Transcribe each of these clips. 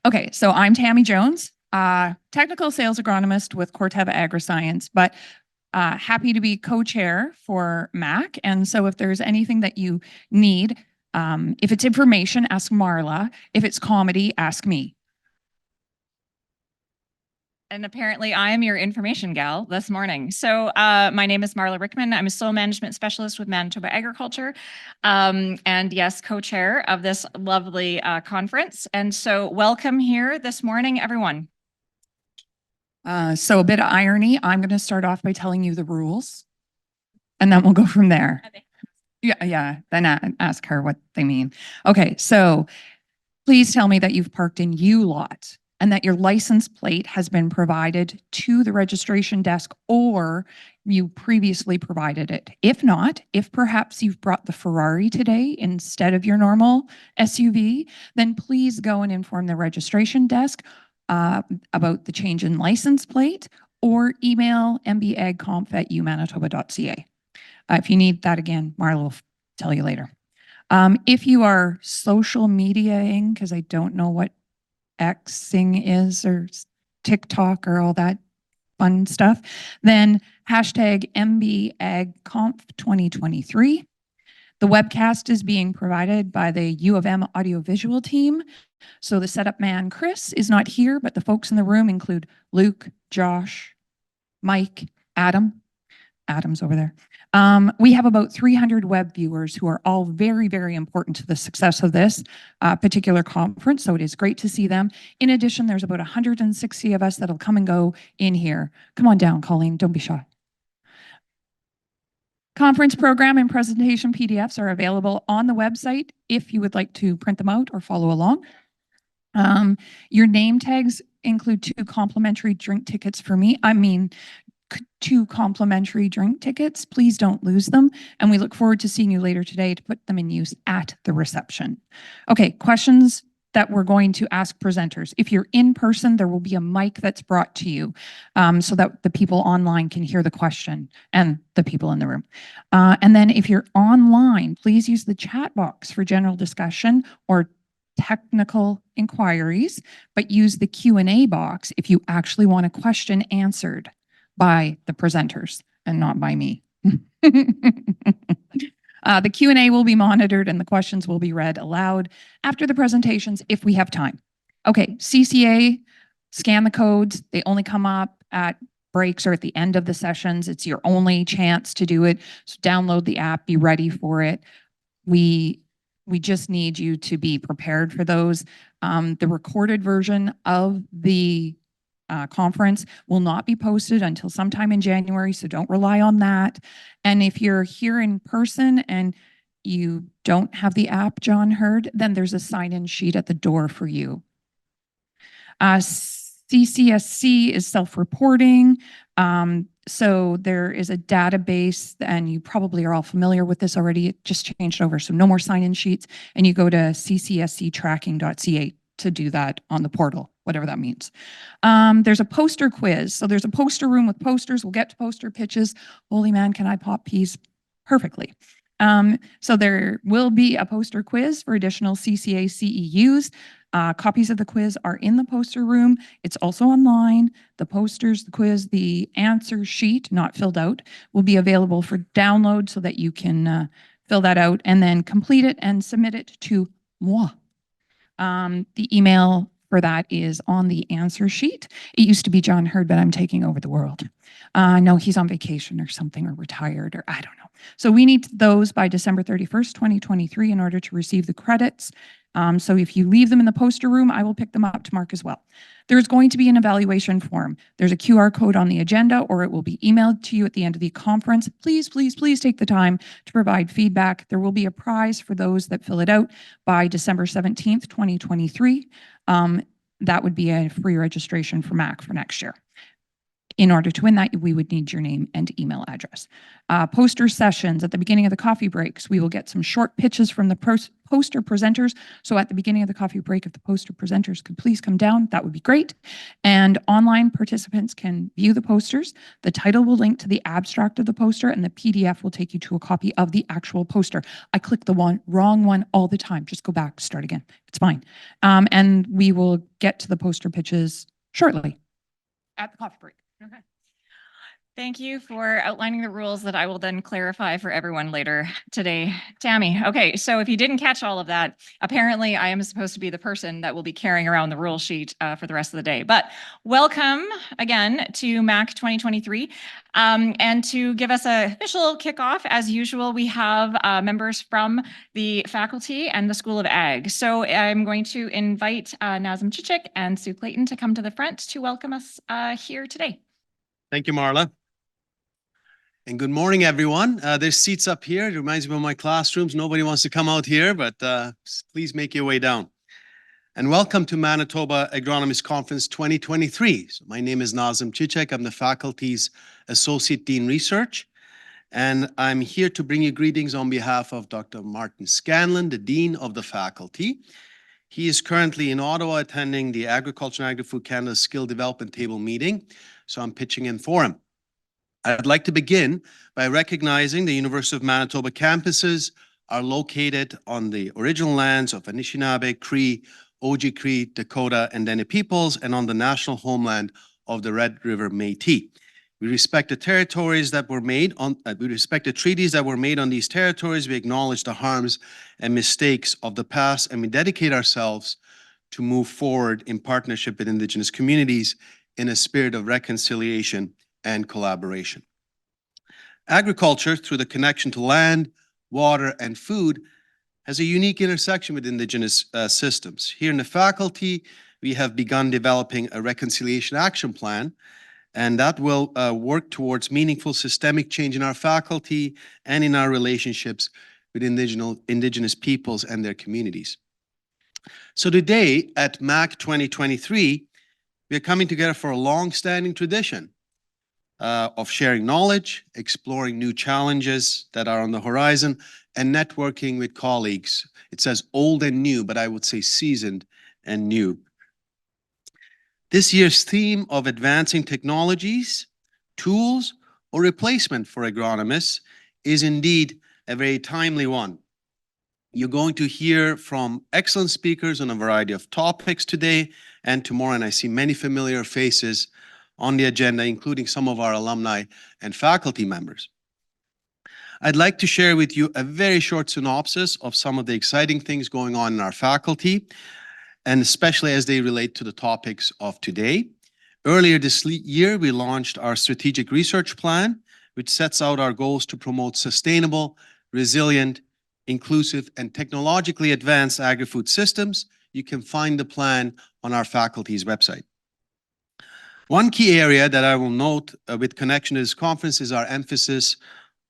Okay, so I'm Tammy Jones, technical sales agronomist with Corteva AgriScience, but happy to be co-chair for MAC. And so if there's anything that you need, if it's information, ask Marla. If it's comedy, ask me. And apparently I am your information gal this morning. So my name is Marla Rickman. I'm a soil management specialist with Manitoba Agriculture. And yes, co-chair of this lovely conference. And so welcome here this morning, everyone. So a bit of irony. I'm going to start off by telling you the rules, and then we'll go from there. Yeah. Then ask her what they mean. Okay, so please tell me that you've parked in U lot and that your license plate has been provided to the registration desk or you previously provided it. If not, if perhaps you've brought the Ferrari today instead of your normal SUV, then please go and inform the registration desk about the change in license plate or email mbagconf@umanitoba.ca. If you need that again, Marla will tell you later. If you are social mediaing, because I don't know what Xing is or TikTok or all that fun stuff, then hashtag MBAgConf2023. The webcast is being provided by the U of M audiovisual team. So the setup man, Chris, is not here, but the folks in the room include Luke, Josh, Mike, Adam. Adam's over there. We have about 300 web viewers who are all very, very important to the success of this particular conference. So it is great to see them. In addition, there's about 160 of us that'll come and go in here. Come on down, Colleen. Don't be shy. Conference program and presentation PDFs are available on the website if you would like to print them out or follow along. Your name tags include 2 complimentary drink tickets for me. 2 complimentary drink tickets. Please don't lose them. And we look forward to seeing you later today to put them in use at the reception. Okay, questions that we're going to ask presenters. If you're in person, there will be a mic that's brought to you so that the people online can hear the question and the people in the room. And then if you're online, please use the chat box for general discussion or technical inquiries, but use the Q&A box if you actually want a question answered by the presenters and not by me. The Q&A will be monitored and the questions will be read aloud after the presentations if we have time. Okay, CCA, scan the codes. They only come up at breaks or at the end of the sessions. It's your only chance to do it. So download the app, be ready for it. We just need you to be prepared for those. The recorded version of the conference will not be posted until sometime in January, so don't rely on that. And if you're here in person and you don't have the app, John heard, then there's a sign-in sheet at the door for you. CCSC is self-reporting. So there is a database, and you probably are all familiar with this already. It just changed over, so no more sign-in sheets. And you go to ccsctracking.ca to do that on the portal, whatever that means. There's a poster quiz. So there's a poster room with posters. We'll get to poster pitches. Holy man, can I pop peas perfectly? So there will be a poster quiz for additional CCA CEUs. Copies of the quiz are in the poster room. It's also online. The posters, the quiz, the answer sheet, not filled out, will be available for download so that you can fill that out and then complete it and submit it to moi. The email for that is on the answer sheet. It used to be John Hurd, but I'm taking over the world. No, he's on vacation or something or retired or I don't know. So we need those by December 31st, 2023 in order to receive the credits. So if you leave them in the poster room, I will pick them up to mark as well. There's going to be an evaluation form. There's a QR code on the agenda or it will be emailed to you at the end of the conference. Please, please, please take the time to provide feedback. There will be a prize for those that fill it out by December 17th, 2023. That would be a free registration for MAC for next year. In order to win that, we would need your name and email address. Poster sessions at the beginning of the coffee breaks. We will get some short pitches from the poster presenters. So at the beginning of the coffee break, if the poster presenters could please come down, that would be great. And online participants can view the posters. The title will link to the abstract of the poster, and the PDF will take you to a copy of the actual poster. I click the wrong one all the time. Just go back, start again. It's fine. And we will get to the poster pitches shortly at the coffee break. Okay. Thank you for outlining the rules that I will then clarify for everyone later today. Tammy, okay, so if you didn't catch all of that, apparently I am supposed to be the person that will be carrying around the rule sheet for the rest of the day. But welcome again to MAC 2023. And to give us an official kickoff, as usual, we have members from the faculty and the School of Ag. So I'm going to invite Nazem Chichik and Sue Clayton to come to the front to welcome us here today. Thank you, Marla. And good morning, everyone. There's seats up here. It reminds me of my classrooms. Nobody wants to come out here, but please make your way down. And welcome to Manitoba Agronomist Conference 2023. So my name is Nazem Chichik. I'm the faculty's Associate Dean Research. And I'm here to bring you greetings on behalf of Dr. Martin Scanlon, the Dean of the faculty. He is currently in Ottawa attending the Agriculture and Agri-Food Canada Skill Development Table meeting. So I'm pitching in for him. I'd like to begin by recognizing the University of Manitoba campuses are located on the original lands of Anishinaabe, Cree, Oji-Cree, Dakota, and Dene peoples, and on the national homeland of the Red River Métis. We respect the territories that were made on, we respect the treaties that were made on these territories. We acknowledge the harms and mistakes of the past, and we dedicate ourselves to move forward in partnership with Indigenous communities in a spirit of reconciliation and collaboration. Agriculture, through the connection to land, water, and food, has a unique intersection with Indigenous systems. Here in the faculty, we have begun developing a reconciliation action plan, and that will work towards meaningful systemic change in our faculty and in our relationships with Indigenous peoples and their communities. So today at MAC 2023, we are coming together for a long-standing tradition of sharing knowledge, exploring new challenges that are on the horizon, and networking with colleagues. It says old and new, but I would say seasoned and new. This year's theme of advancing technologies, tools, or replacement for agronomists is indeed a very timely one. You're going to hear from excellent speakers on a variety of topics today and tomorrow, and I see many familiar faces on the agenda, including some of our alumni and faculty members. I'd like to share with you a very short synopsis of some of the exciting things going on in our faculty, and especially as they relate to the topics of today. Earlier this year, we launched our strategic research plan, which sets out our goals to promote sustainable, resilient, inclusive, and technologically advanced agri-food systems. You can find the plan on our faculty's website. One key area that I will note with connection to this conference is our emphasis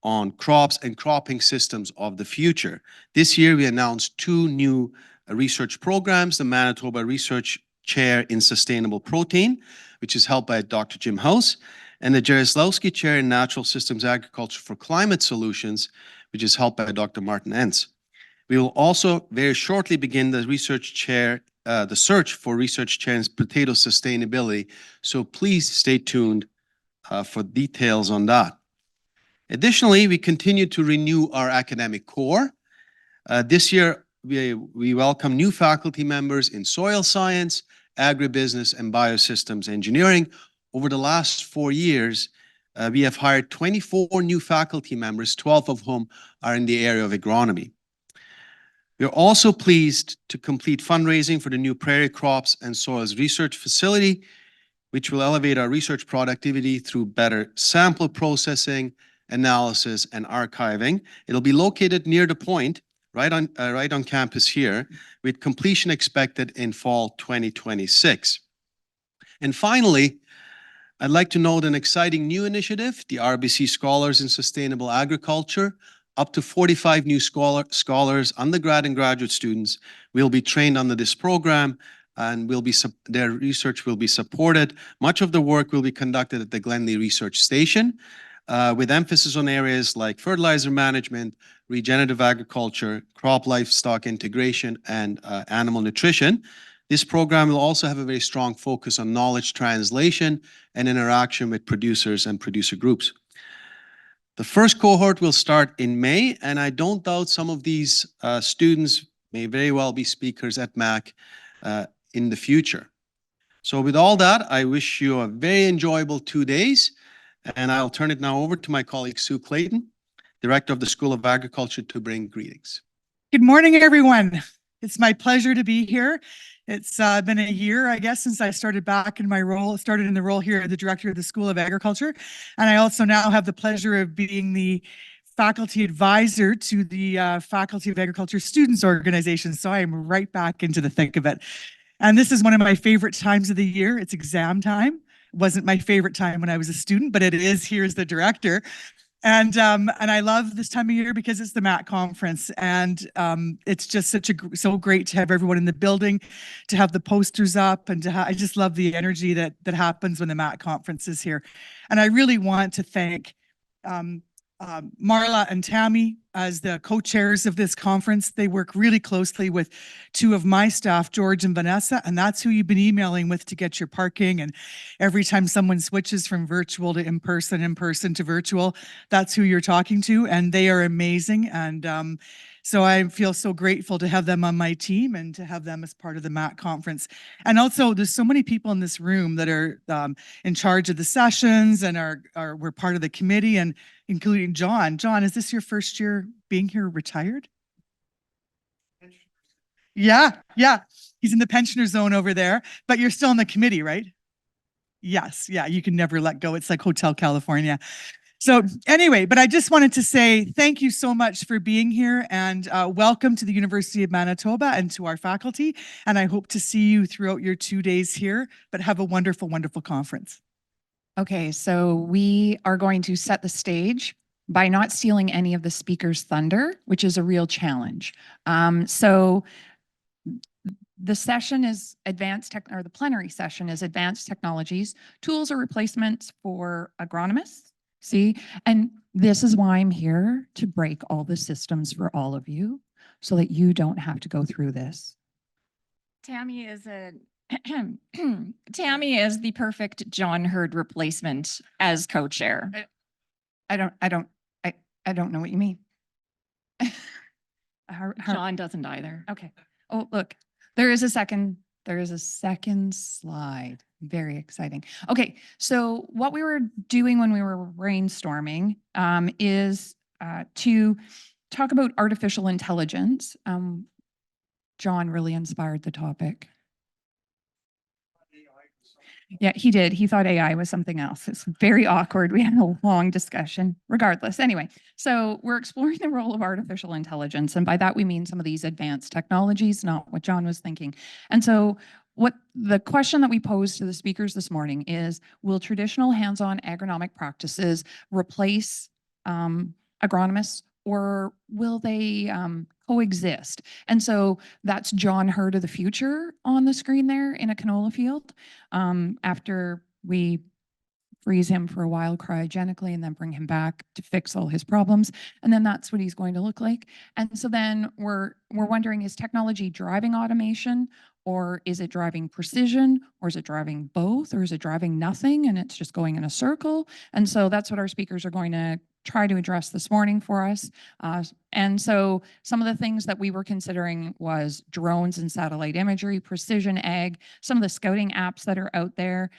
on crops and cropping systems of the future. This year, we announced two new research programs, the Manitoba Research Chair in Sustainable Protein, which is held by Dr. Jim House, and the Jaroslawski Chair in Natural Systems Agriculture for Climate Solutions, which is held by Dr. Martin Entz. We will also very shortly begin the research chair, the search for research chair in potato sustainability. So please stay tuned for details on that. Additionally, we continue to renew our academic core. This year, we welcome new faculty members in soil science, agribusiness, and biosystems engineering. Over the last 4 years, we have hired 24 new faculty members, 12 of whom are in the area of agronomy. We are also pleased to complete fundraising for the new Prairie Crops and Soils Research Facility, which will elevate our research productivity through better sample processing, analysis, and archiving. It'll be located near the point, right on campus here, with completion expected in fall 2026. And finally, I'd like to note an exciting new initiative, the RBC Scholars in Sustainable Agriculture. Up to 45 new scholars, undergrad and graduate students, will be trained under this program and their research will be supported. Much of the work will be conducted at the Glenlee Research Station, with emphasis on areas like fertilizer management, regenerative agriculture, crop livestock integration, and animal nutrition. This program will also have a very strong focus on knowledge translation and interaction with producers and producer groups. The first cohort will start in May, and I don't doubt some of these students may very well be speakers at MAC in the future. So with all that, I wish you a very enjoyable 2 days, and I'll turn it now over to my colleague Sue Clayton, Director of the School of Agriculture, to bring greetings. Good morning, everyone. It's my pleasure to be here. It's been a year, I guess, since I started back in my role, started in the role here as the Director of the School of Agriculture. And I also now have the pleasure of being the faculty advisor to the Faculty of Agriculture Students Organization. So I am right back into the thick of it. And this is one of my favorite times of the year. It's exam time. It wasn't my favorite time when I was a student, but it is here as the director. And I love this time of year because it's the MAC conference, and it's just so great to have everyone in the building, to have the posters up, and I just love the energy that happens when the MAC conference is here. And I really want to thank Marla and Tammy as the co-chairs of this conference. They work really closely with two of my staff, George and Vanessa, and that's who you've been emailing with to get your parking. And every time someone switches from virtual to in-person to virtual, that's who you're talking to, and they are amazing. And so I feel so grateful to have them on my team and to have them as part of the MAC conference. And also, there's so many people in this room that are in charge of the sessions and we're part of the committee, and including John. John, is this your first year being here retired? Yeah. He's in the pensioner zone over there, but you're still on the committee, right? Yes. Yeah, you can never let go. It's like Hotel California. So anyway, but I just wanted to say thank you so much for being here, and welcome to the University of Manitoba and to our faculty. And I hope to see you throughout your 2 days here, but have a wonderful, wonderful conference. Okay, so we are going to set the stage by not stealing any of the speaker's thunder, which is a real challenge. So the session is the plenary session is advanced technologies, tools or replacements for agronomists. See, and this is why I'm here, to break all the systems for all of you so that you don't have to go through this. Tammy is Tammy is the perfect John Hurd replacement as co-chair. I don't know what you mean. John doesn't either. Okay. Oh, look, there is a second slide. Very exciting. Okay, so what we were doing when we were brainstorming is to talk about artificial intelligence. John really inspired the topic. Yeah, he did. He thought AI was something else. It's very awkward. We had a long discussion. Regardless, anyway, so we're exploring the role of artificial intelligence. And by that, we mean some of these advanced technologies, not what John was thinking. And so what the question that we posed to the speakers this morning is, will traditional hands-on agronomic practices replace agronomists, or will they coexist? And so that's John Hurd of the future on the screen there in a canola field. After we freeze him for a while cryogenically and then bring him back to fix all his problems. And then that's what he's going to look like. And so then we're wondering, is technology driving automation, or is it driving precision, or is it driving both, or is it driving nothing and it's just going in a circle? And so that's what our speakers are going to try to address this morning for us. And so some of the things that we were considering was drones and satellite imagery, precision ag, some of the scouting apps that are out there,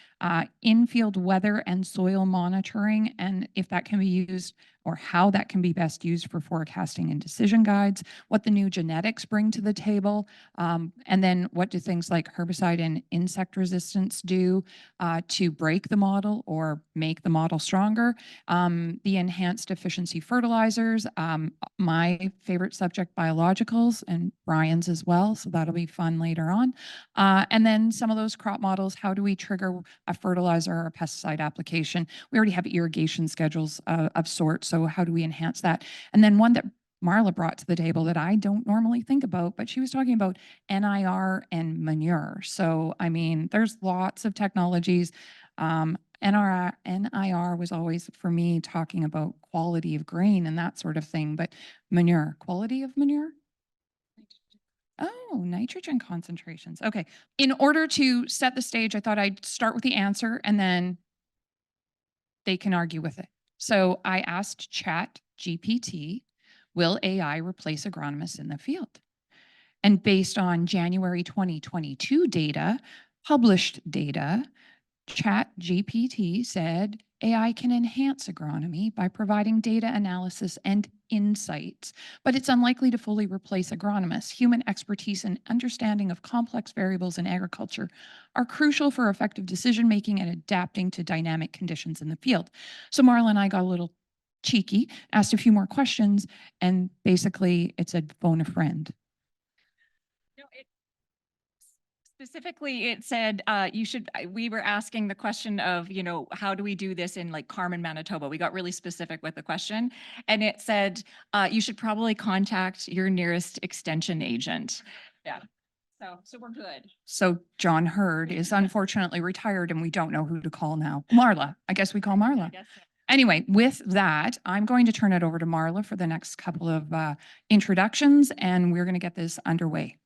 in-field weather and soil monitoring, and if that can be used or how that can be best used for forecasting and decision guides, what the new genetics bring to the table, and then what do things like herbicide and insect resistance do to break the model or make the model stronger, the enhanced efficiency fertilizers, my favorite subject, biologicals, and Brian's as well, so that'll be fun later on. And then some of those crop models, how do we trigger a fertilizer or a pesticide application? We already have irrigation schedules of sorts, so how do we enhance that? And then one that Marla brought to the table that I don't normally think about, but she was talking about NIR and manure. So, I mean, there's lots of technologies. NIR was always for me talking about quality of grain and that sort of thing, but manure, quality of manure? Oh, nitrogen concentrations. Okay. In order to set the stage, I thought I'd start with the answer and then they can argue with it. So I asked Chat GPT, will AI replace agronomists in the field? And based on January 2022 data, published data, Chat GPT said AI can enhance agronomy by providing data analysis and insights, but it's unlikely to fully replace agronomists. Human expertise and understanding of complex variables in agriculture are crucial for effective decision making and adapting to dynamic conditions in the field. So Marla and I got a little cheeky, asked a few more questions, and basically it said phone a friend. No, specifically, it said we were asking the question of, how do we do this in like Carmen, Manitoba? We got really specific with the question. And it said, you should probably contact your nearest extension agent. Yeah. So we're good. So John Hurd is unfortunately retired and we don't know who to call now. Marla, I guess we call Marla. I guess so. Anyway, with that, I'm going to turn it over to Marla for the next couple of introductions and we're going to get this underway.